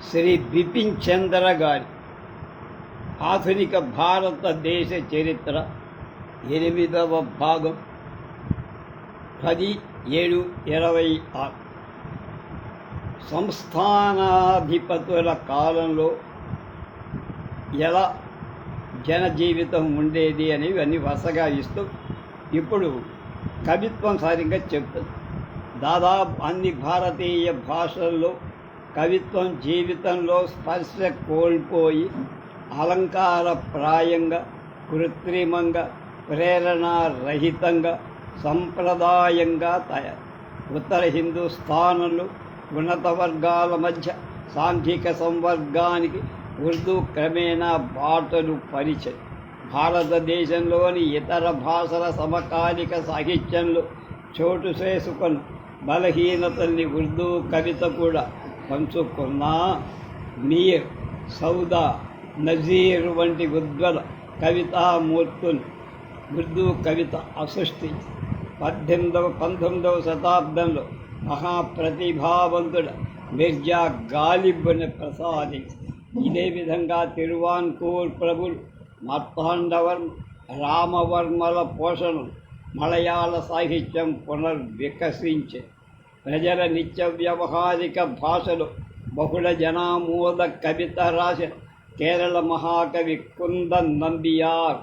శ్రీ బిపిన్ చంద్ర గారి ఆధునిక భారతదేశ చరిత్ర 8వ భాగం 10/7/26. సంస్థానాధిపతుల కాలంలో ఎలా జనజీవితం ఉండేది అనేవి అన్ని వరుసగా ఇస్తూ ఇప్పుడు కవిత్వం సారిగా చెప్తుంది. దాదాపు అన్ని భారతీయ భాషల్లో కవిత్వం జీవితంలో స్పర్శ కోల్పోయి అలంకారప్రాయంగా, కృత్రిమంగా, ప్రేరణారహితంగా, సంప్రదాయంగా తయారు. ఉత్తర హిందుస్థానంలో ఉన్నత వర్గాల మధ్య సాంఘిక సంవర్గానికి ఉర్దూ క్రమేణా బాటలు పరిచయం. భారతదేశంలోని ఇతర భాషల సమకాలిక సాహిత్యంలో చోటు చేసుకున్న బలహీనతల్ని ఉర్దూ కవిత కూడా పంచుకున్నా మీర్, సౌదా, నజీర్ వంటి ఉజ్వల కవితామూర్తులు ఉర్దూ కవిత అసృష్టించి 19వ శతాబ్దంలో మహాప్రతిభావంతుడ మిర్జా గాలిబ్ను ప్రసాదించి, ఇదే విధంగా తిరువాన్కూర్ ప్రభులు మార్తాండవర్మ, రామవర్మల పోషణలు మలయాళ సాహిత్యం పునర్వికసించే. ప్రజల నిత్య వ్యవహారిక భాషలో బహుళ జనామోద కవిత రాసిన కేరళ మహాకవి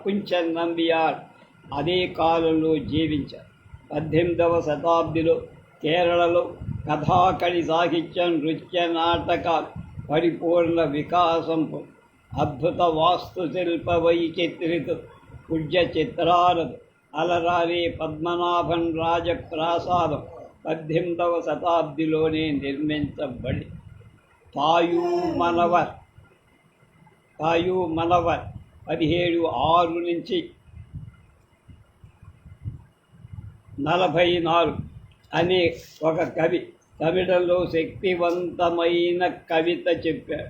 కుంచన్ నంబియార్ అదే కాలంలో జీవించారు. 18వ శతాబ్దిలో కేరళలో కథాకళి సాహిత్యం, నృత్య నాటకాలు పరిపూర్ణ వికాసం పొంది అద్భుత వాస్తుశిల్ప వైచిత్రితులు, పూజ్య చిత్రాలతో అలరారే పద్మనాభన్ రాజప్రాసాదం 18వ శతాబ్దిలోనే నిర్మించబడి తాయూ మనవర్ 1706 నుంచి 44 అనే ఒక కవి తమిళంలో శక్తివంతమైన కవిత చెప్పాడు.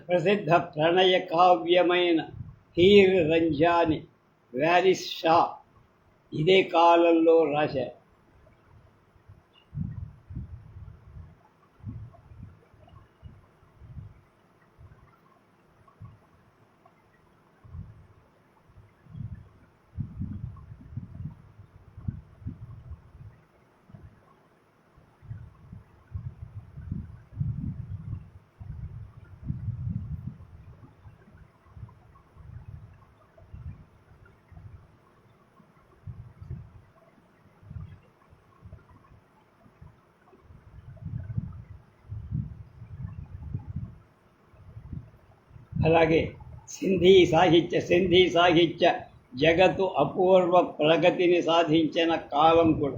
ప్రసిద్ధ ప్రణయ కావ్యమైన హీర్ రంజాని వారిస్ షా ఇదే కాలంలో రాశారు. అలాగే సింధీ సాహిత్య జగత్తు అపూర్వ ప్రగతిని సాధించిన కాలం కూడా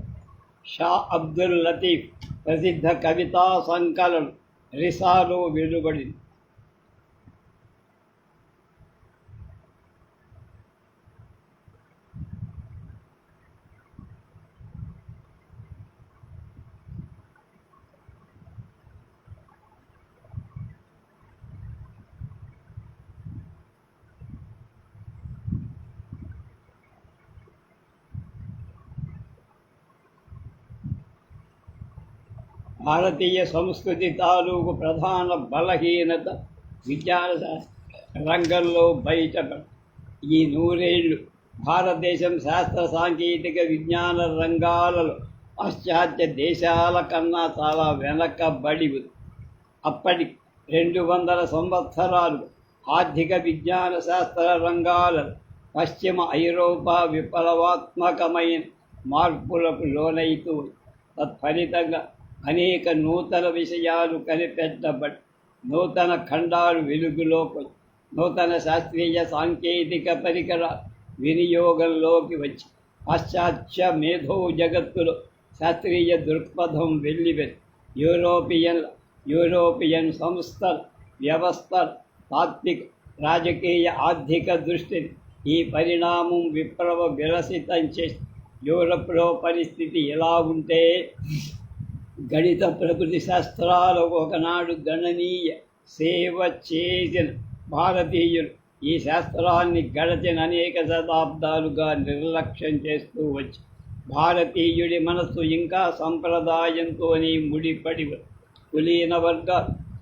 షా అబ్దుల్ లతీఫ్ ప్రసిద్ధ కవితా సంకలనం రిసాలో వెలువడింది. భారతీయ సంస్కృతి తాలూకు ప్రధాన బలహీనత విజ్ఞాన రంగంలో బయటపడి ఈ నూరేళ్లు భారతదేశం శాస్త్ర సాంకేతిక విజ్ఞాన రంగాలలో పాశ్చాత్య దేశాల కన్నా చాలా వెనకబడి ఉంది. అప్పటి 200 సంవత్సరాలు ఆర్థిక విజ్ఞాన శాస్త్ర రంగాలలో పశ్చిమ ఐరోపా విప్లవాత్మకమైన మార్పులకు లోనైతూ తత్ఫలితంగా అనేక నూతన విషయాలు కనిపెట్టబడి నూతన ఖండాలు వెలుగులోకి నూతన శాస్త్రీయ సాంకేతిక పరికరాలు వినియోగంలోకి వచ్చి పాశ్చాత్య మేధో జగత్తులో శాస్త్రీయ దృక్పథం వెల్లివెత్తి యూరోపియన్ సంస్థల వ్యవస్థల తాత్విక రాజకీయ ఆర్థిక దృష్టిని ఈ పరిణామం విలసితం చేసి యూరప్లో పరిస్థితి ఎలా ఉంటే గణిత ప్రకృతి శాస్త్రాలకు ఒకనాడు గణనీయ సేవ చేసిన భారతీయులు ఈ శాస్త్రాన్ని గడచిన అనేక శతాబ్దాలుగా నిర్లక్ష్యం చేస్తూ వచ్చి భారతీయుడి మనస్సు ఇంకా సంప్రదాయంతోనే ముడిపడి కులీన వర్గ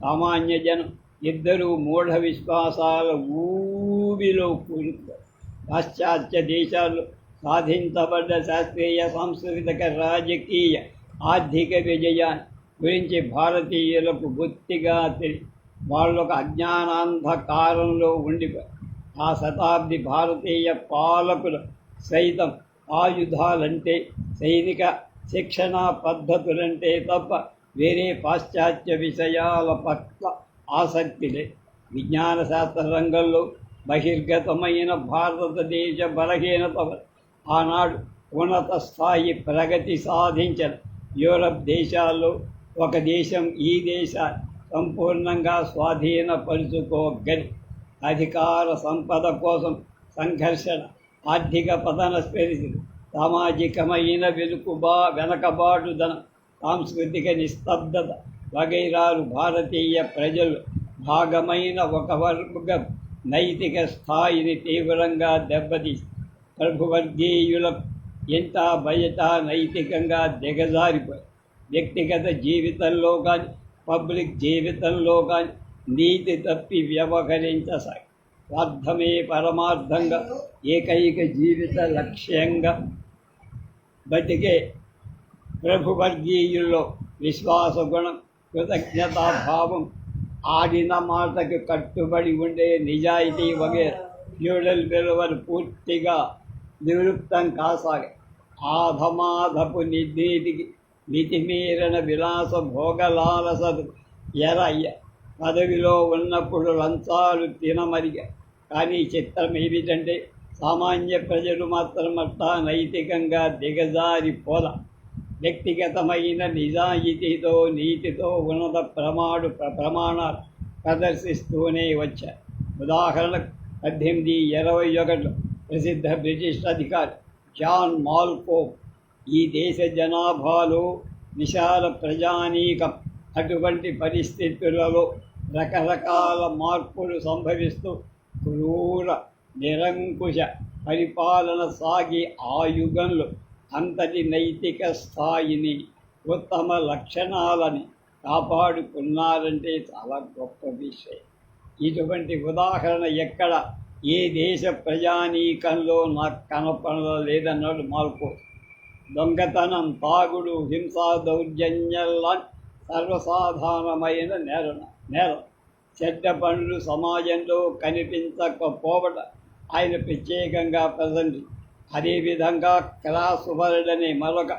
సామాన్య జనం ఇద్దరూ మూఢ విశ్వాసాల ఊబిలో కూరుతారు. పాశ్చాత్య దేశాల్లో సాధించబడ్డ శాస్త్రీయ సాంస్కృతిక రాజకీయ ఆర్థిక విజయాన్ని గురించి భారతీయులకు బొత్తిగా తెలియదు. వాళ్ళొక అజ్ఞానాంధకారంలో ఉండిపోయి ఆ శతాబ్ది భారతీయ పాలకులు సైతం ఆయుధాలంటే సైనిక శిక్షణా పద్ధతులంటే తప్ప వేరే పాశ్చాత్య విషయాల పట్ల ఆసక్తి లేదు. విజ్ఞాన శాస్త్ర రంగంలో బహిర్గతమైన భారతదేశ బలహీనత ఆనాడు ఉన్నత స్థాయి ప్రగతి సాధించిన యూరప్ దేశాల్లో ఒక దేశం ఈ దేశాన్ని సంపూర్ణంగా స్వాధీనపరుచుకోగలి అధికార సంపద కోసం సంఘర్షణ, ఆర్థిక పతన పరిస్థితి, సామాజికమైన వెనకబాటుదనం, సాంస్కృతిక నిస్తబ్దత వగైరాలు భారతీయ ప్రజలు భాగమైన ఒక వర్గ నైతిక స్థాయిని తీవ్రంగా దెబ్బతీసి ప్రభువర్గీయులకు ఎంత బయట నైతికంగా దిగజారిపోయి వ్యక్తిగత జీవితంలో కానీ పబ్లిక్ జీవితంలో కానీ నీతి తప్పి వ్యవహరించసాగి స్వార్థమే పరమార్థంగా ఏకైక జీవిత లక్ష్యంగా బతికే ప్రభువర్గీయుల్లో విశ్వాస గుణం, కృతజ్ఞతాభావం, ఆడిన మాటకు కట్టుబడి ఉండే నిజాయితీ వగేరా ఫ్యూడల్ విలువలు పూర్తిగా నివృత్తం కాసాగి ఆధమాధపు నిర్నీతికి మితిమీరిన విలాస భోగలాలసలు ఎరయ్య పదవిలో ఉన్నప్పుడు లంచాలు తినమరిగా. కానీ చిత్రం ఏమిటంటే సామాన్య ప్రజలు మాత్రమట్టా నైతికంగా దిగజారిపోల వ్యక్తిగతమైన నిజాయితీతో నీతితో ఉన్నత ప్రమాణాలు ప్రదర్శిస్తూనే వచ్చారు. ఉదాహరణకు 1821లో ప్రసిద్ధ బ్రిటిష్ అధికారి జాన్ మాల్కోమ్ ఈ దేశ జనాభాలో విశాల ప్రజానీకం అటువంటి పరిస్థితులలో రకరకాల మార్పులు సంభవిస్తూ క్రూర నిరంకుశ పరిపాలన సాగి ఆ యుగంలో అంతటి నైతిక స్థాయిని, ఉత్తమ లక్షణాలని కాపాడుకున్నారంటే చాలా గొప్ప విషయం. ఇటువంటి ఉదాహరణ ఎక్కడ ఏ దేశ ప్రజానీకంలో నాకు కనపడలేదన్నాడు మాల్కోమ్. దొంగతనం, తాగుడు, హింసా, దౌర్జన్యాలని సర్వసాధారణమైన నేరం. చెడ్డ పనులు సమాజంలో కనిపించకపోవడం ఆయన ప్రత్యేకంగా ప్రజెంట్. అదేవిధంగా క్లాస్ వర్డ్ అనే మరొక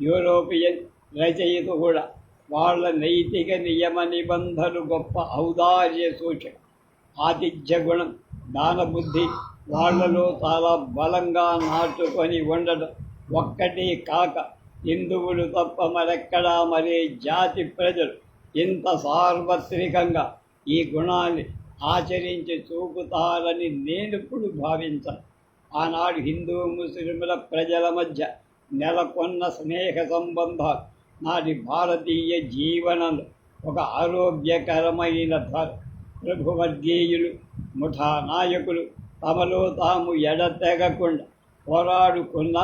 యూరోపియన్ రచయిత కూడా వాళ్ళ నైతిక నియమ నిబంధనలు గొప్ప ఔదార్య సూచక. ఆతిథ్య గుణం, దానబుద్ధి వాళ్లలో చాలా బలంగా నాటుకొని ఉండడం ఒక్కటే కాక హిందువులు తప్ప మరెక్కడా మరే జాతి ప్రజలు ఇంత సార్వత్రికంగా ఈ గుణాన్ని ఆచరించి చూపుతారని నేనెప్పుడు భావించాను. ఆనాడు హిందూ ముస్లింల ప్రజల మధ్య నెలకొన్న స్నేహ సంబంధాలు నాటి భారతీయ జీవనంలో ఒక ఆరోగ్యకరమైన ప్రభువర్గీయులు ముఠా నాయకులు తమలో తాము ఎడతెగకుండా పోరాడుకున్న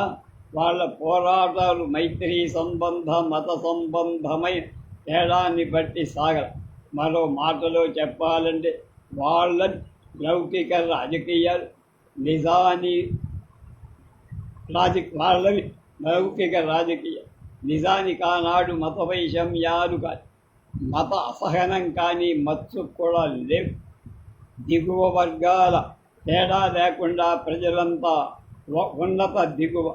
వాళ్ళ పోరాటాలు మైత్రీ సంబంధ మత సంబంధమైన తేడాన్ని బట్టి సాగల. మరో మాటలో చెప్పాలంటే వాళ్ళని లౌకిక రాజకీయాలు వాళ్ళవి లౌకిక రాజకీయ నిజానికి ఆనాడు మత వైషమ్యాలు కానీ మత అసహనం కానీ మత్సు కూడా లేవు. దిగువ వర్గాల తేడా లేకుండా ప్రజలంతా ఉన్నత దిగువ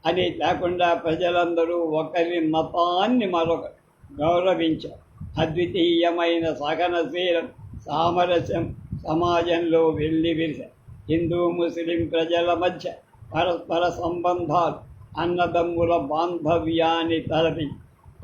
అని లేకుండా ప్రజలందరూ ఒకరి మతాన్ని మరొకరు గౌరవించారు. అద్వితీయమైన సహనశీలం సామరస్యం సమాజంలో వెల్లివిరిశారు. హిందూ ముస్లిం ప్రజల మధ్య పరస్పర సంబంధాలు అన్నదమ్ముల బాంధవ్యాన్ని తలపి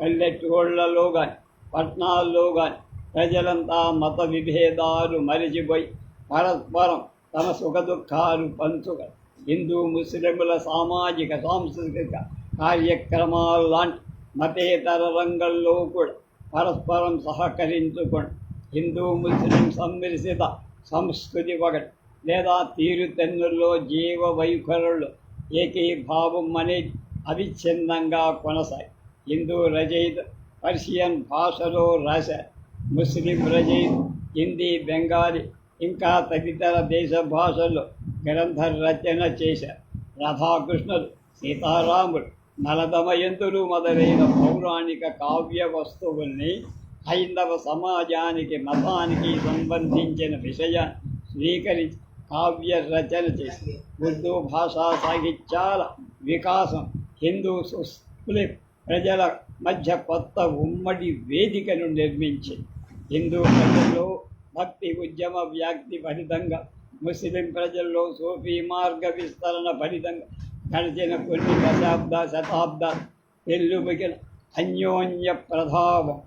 పల్లెటూళ్ళలో కానీ పట్టణాల్లో కానీ ప్రజలంతా మత విభేదాలు మరిచిపోయి పరస్పరం తమ సుఖదుఖాలు పంచుక హిందూ ముస్లింల సామాజిక సాంస్కృతిక కార్యక్రమాలు లాంటి మతేతర రంగంలో కూడా పరస్పరం సహకరించుకొని హిందూ ముస్లిం సమ్మిశ్రిత సంస్కృతి ఒకటి లేదా తీరుతెన్నుల్లో జీవ వైఖరుల్లో ఏకీభావం అనేది అవిచ్ఛిన్నంగా కొనసాగి హిందూ రచయిత పర్షియన్ భాషలో రాశారు. ముస్లిం రచయిత హిందీ బెంగాలీ ఇంకా తదితర దేశ భాషల్లో గ్రంథ రచన చేశారు. రాధాకృష్ణులు సీతారాములు నలదమయంతులు మొదలైన పౌరాణిక కావ్య వస్తువుల్ని హైందవ సమాజానికి మతానికి సంబంధించిన విషయాన్ని స్వీకరించి కావ్య రచన చేసి ఉర్దూ భాషా సాహిత్యాల వికాసం హిందూ ముస్లిం ప్రజల మధ్య కొత్త ఉమ్మడి వేదికను నిర్మించి హిందూ ప్రజల్లో భక్తి ఉద్యమ వ్యాప్తి ఫలితంగా ముస్లిం ప్రజల్లో సూఫీ మార్గ విస్తరణ ఫలితంగా గడిచిన కొన్ని శతాబ్దాలు పెళ్ళుబిగిన అన్యోన్య ప్రభావం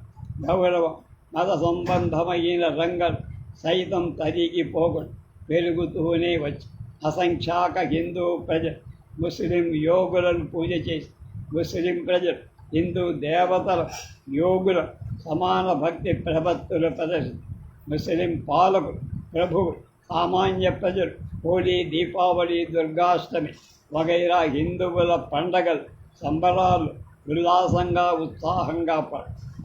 గౌరవం మత సంబంధమైన రంగాలు సైతం తరిగిపోకుండా పెరుగుతూనే వచ్చి అసంఖ్యాక హిందూ ప్రజలు ముస్లిం యోగులను పూజ చేసి ముస్లిం ప్రజలు హిందూ దేవతల యోగుల సమాన భక్తి ప్రపత్తుల ప్రదర్శన ముస్లిం పాలకులు ప్రభువు సామాన్య ప్రజలు హోలీ దీపావళి దుర్గాష్టమి వగైరా హిందువుల పండగలు సంబరాలు ఉల్లాసంగా ఉత్సాహంగా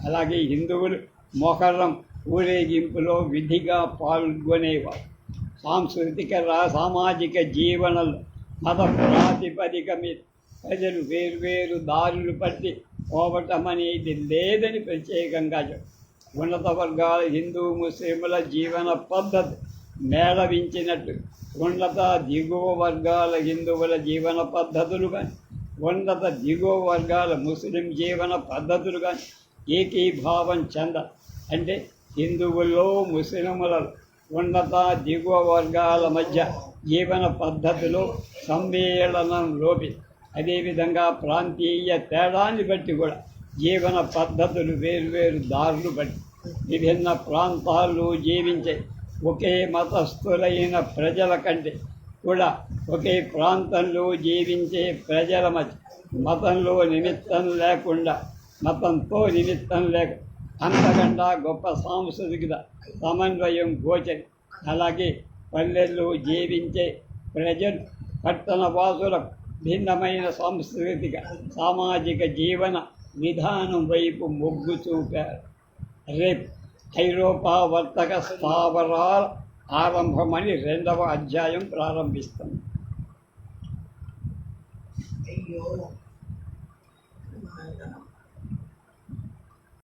అలాగే హిందువులు మొహర్రం ఊరేగింపులో విధిగా పాల్గొనేవారు. సాంస్కృతిక సామాజిక జీవనంలో మత ప్రాతిపదిక మీద ప్రజలు వేర్వేరు దారులు పట్టి పోవటం అనేది లేదని ప్రత్యేకంగా ఉన్నత వర్గాల హిందూ ముస్లింల జీవన పద్ధతి మేళవించినట్టు ఉన్నత దిగువ వర్గాల హిందువుల జీవన పద్ధతులు కానీ ఉన్నత దిగువ వర్గాల ముస్లిం జీవన పద్ధతులు కానీ ఏకీభావం చెంద అంటే హిందువుల్లో ముస్లింలలో ఉన్నత దిగువ వర్గాల మధ్య జీవన పద్ధతిలో సమ్మేళనం లోపి అదేవిధంగా ప్రాంతీయ తేడాన్ని బట్టి కూడా జీవన పద్ధతులు వేరువేరు దారులు బట్టి విభిన్న ప్రాంతాల్లో జీవించే ఒకే మతస్థులైన ప్రజల కంటే కూడా ఒకే ప్రాంతంలో జీవించే ప్రజల మధ్య మతంలో నిమిత్తం లేకుండా మతంతో నిమిత్తం లేక అంతకండా గొప్ప సాంస్కృతిక సమన్వయం గోచరి. అలాగే పల్లెల్లో జీవించే ప్రజలు పట్టణ వాసులకు భిన్నమైన సాంస్కృతిక సామాజిక జీవన విధానం వైపు మొగ్గు చూపారు. రేపు ఐరోపా వర్తక స్థావరాల ఆరంభమని 2వ అధ్యాయం ప్రారంభిస్తుంది. అయ్యో